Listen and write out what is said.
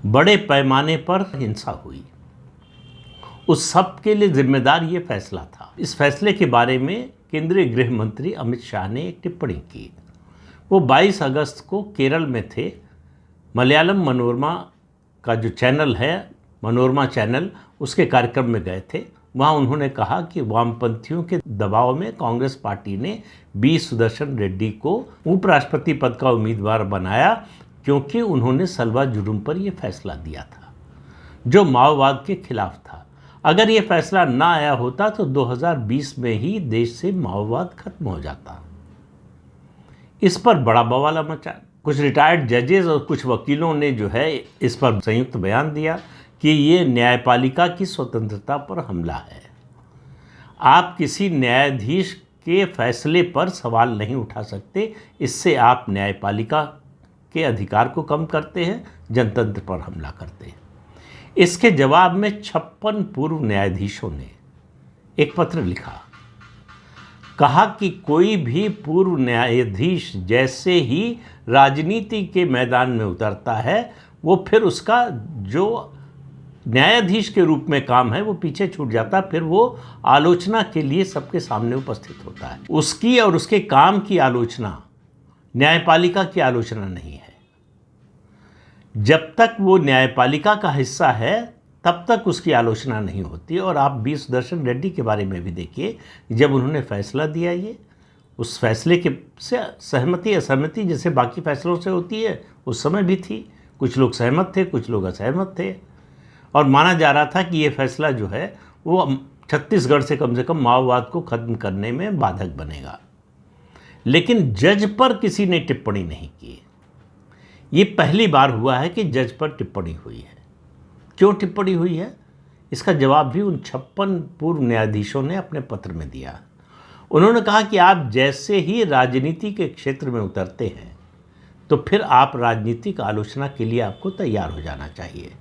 बड़े पैमाने पर हिंसा हुई, उस सब के लिए जिम्मेदार ये फैसला था। इस फैसले के बारे में केंद्रीय गृह मंत्री अमित शाह ने एक टिप्पणी की। वो 22 अगस्त को केरल में थे। मलयालम मनोरमा का जो चैनल है, मनोरमा चैनल, उसके कार्यक्रम में गए थे। वहाँ उन्होंने कहा कि वामपंथियों के दबाव में कांग्रेस पार्टी ने बी सुदर्शन रेड्डी को उपराष्ट्रपति पद का उम्मीदवार बनाया, क्योंकि उन्होंने सलवा जुर्म पर यह फैसला दिया था जो माओवाद के खिलाफ था। अगर ये फैसला ना आया होता तो 2020 में ही देश से माओवाद खत्म हो जाता। इस पर बड़ा बवाल मचा। कुछ रिटायर्ड जजेस और कुछ वकीलों ने जो है इस पर संयुक्त बयान दिया कि ये न्यायपालिका की स्वतंत्रता पर हमला है। आप किसी न्यायाधीश के फैसले पर सवाल नहीं उठा सकते। इससे आप न्यायपालिका के अधिकार को कम करते हैं, जनतंत्र पर हमला करते हैं। इसके जवाब में 56 पूर्व न्यायाधीशों ने एक पत्र लिखा। कहा कि कोई भी पूर्व न्यायाधीश जैसे ही राजनीति के मैदान में उतरता है, वो फिर उसका जो न्यायाधीश के रूप में काम है वो पीछे छूट जाता। फिर वो आलोचना के लिए सबके सामने उपस्थित होता है। उसकी और उसके काम की आलोचना न्यायपालिका की आलोचना नहीं है। जब तक वो न्यायपालिका का हिस्सा है तब तक उसकी आलोचना नहीं होती। और आप बी सुदर्शन रेड्डी के बारे में भी देखिए, जब उन्होंने फैसला दिया, ये उस फैसले के से सहमति असहमति जैसे बाकी फैसलों से होती है, उस समय भी थी। कुछ लोग सहमत थे, कुछ लोग असहमत थे, और माना जा रहा था कि ये फैसला जो है वो छत्तीसगढ़ से कम माओवाद को खत्म करने में बाधक बनेगा। लेकिन जज पर किसी ने टिप्पणी नहीं की। ये पहली बार हुआ है कि जज पर टिप्पणी हुई है। क्यों टिप्पणी हुई है, इसका जवाब भी उन 56 पूर्व न्यायाधीशों ने अपने पत्र में दिया। उन्होंने कहा कि आप जैसे ही राजनीति के क्षेत्र में उतरते हैं तो फिर आप राजनीतिक आलोचना के लिए आपको तैयार हो जाना चाहिए।